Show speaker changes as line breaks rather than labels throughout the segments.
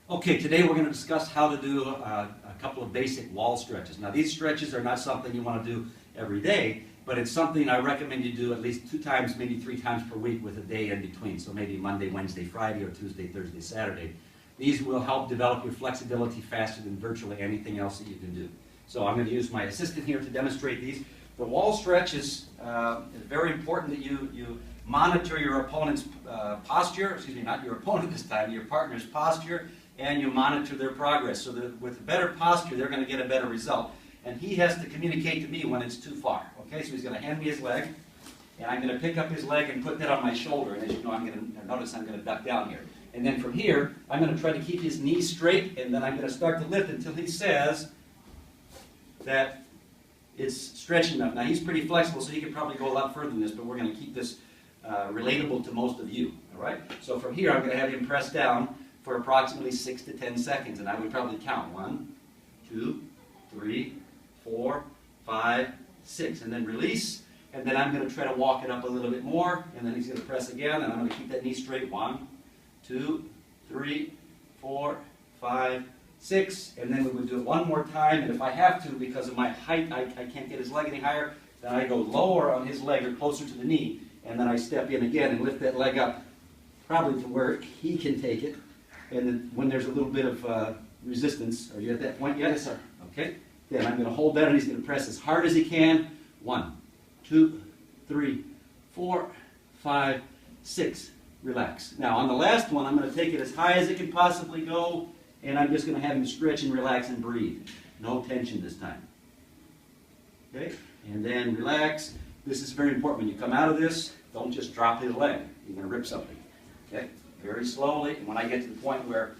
Okay, today we're going to discuss how to do a couple of basic wall stretches. Now these stretches are not something you want to do every day, but it's something I recommend you do at least 2 times, maybe 3 times per week with a day in between. So maybe Monday, Wednesday, Friday, or Tuesday, Thursday, Saturday. These will help develop your flexibility faster than virtually anything else that you can do. So I'm going to use my assistant here to demonstrate these. The wall stretch is very important that you monitor your opponent's posture, excuse me, not your opponent this time, your partner's posture, and you monitor their progress. So that with better posture, they're going to get a better result. And he has to communicate to me when it's too far. Okay, so he's going to hand me his leg, and I'm going to pick up his leg and put that on my shoulder. And as you know, I'm going to notice I'm going to duck down here. And then from here, I'm going to try to keep his knees straight, and then I'm going to start to lift until he says that it's stretched enough. Now he's pretty flexible, so he can probably go a lot further than this, but we're going to keep this relatable to most of you. All right? So from here, I'm going to have him press down for approximately 6 to 10 seconds, and I would probably count 1, 2, 3, 4, 5, 6, and then release. And then I'm going to try to walk it up a little bit more, and then he's going to press again, and I'm going to keep that knee straight. 1, 2, 3, 4, 5, 6, and then we would do it one more time. And if I have to, because of my height, I can't get his leg any higher, then I go lower on his leg or closer to the knee, and then I step in again and lift that leg up, probably to where he can take it. And then when there's a little bit of resistance, are you at that point yet? Yes, sir. Okay. Then I'm going to hold that, and he's going to press as hard as he can. 1, 2, 3, 4, 5, 6. Relax. Now on the last one, I'm going to take it as high as it can possibly go, and I'm just going to have him stretch and relax and breathe. No tension this time. Okay? And then relax. This is very important. When you come out of this, don't just drop his leg. You're going to rip something. Okay? Very slowly. And when I get to the point where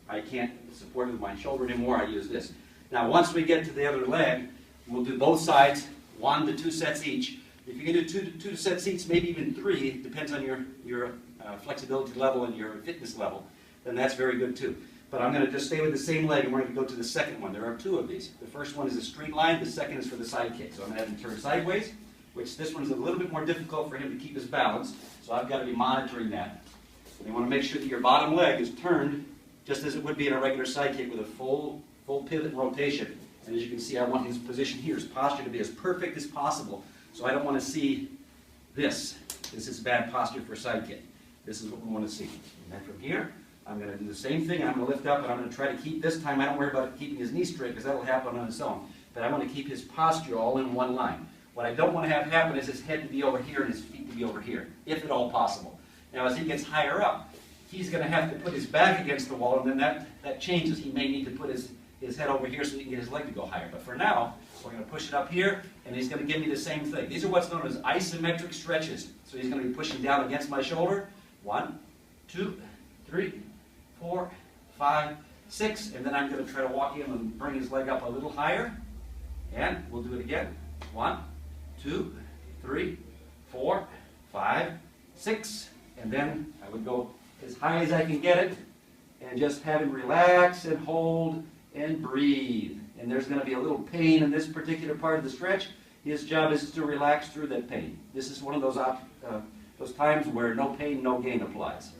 I can't support it with my shoulder anymore, I use this. Now once we get to the other leg, we'll do both sides, 1 to 2 sets each. If you can do 2 sets each, maybe even 3, it depends on your flexibility level and your fitness level, then that's very good too. But I'm going to just stay with the same leg, and we're going to go to the second one. There are 2 of these. The first one is a straight line, the second is for the side kick. So I'm going to have him turn sideways, which this one is a little bit more difficult for him to keep his balance, so I've got to be monitoring that. And you want to make sure that your bottom leg is turned just as it would be in a regular side kick with a full pivot and rotation. And as you can see, I want his position here, his posture to be as perfect as possible. So I don't want to see this. This is bad posture for a side kick. This is what we want to see. And then from here, I'm going to do the same thing. I'm going to lift up, and I'm going to try to keep, this time I don't worry about keeping his knee straight, because that will happen on its own. But I want to keep his posture all in one line. What I don't want to have happen is his head to be over here and his feet to be over here, if at all possible. Now as he gets higher up, he's going to have to put his back against the wall, and then that changes. He may need to put his head over here so he can get his leg to go higher. But for now, we're going to push it up here, and he's going to give me the same thing. These are what's known as isometric stretches. So he's going to be pushing down against my shoulder. 1, 2, 3, 4, 5, 6, and then I'm going to try to walk in and bring his leg up a little higher. And we'll do it again. 1, 2, 3, 4, 5, 6, and then I would go as high as I can get it, and just have him relax and hold and breathe. And there's going to be a little pain in this particular part of the stretch. His job is to relax through that pain. This is one of those times where no pain, no gain applies.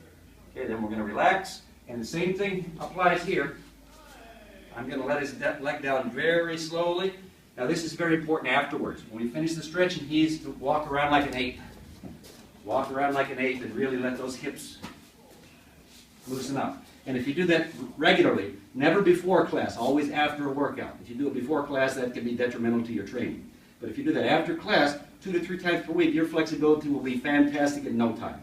Okay, then we're going to relax, and the same thing applies here. I'm going to let his leg down very slowly. Now this is very important afterwards. When we finish the stretch, and he's to walk around like an ape. Walk around like an ape and really let those hips loosen up. And if you do that regularly, never before class, always after a workout. If you do it before class, that can be detrimental to your training. But if you do that after class, 2 to 3 times per week, your flexibility will be fantastic in no time.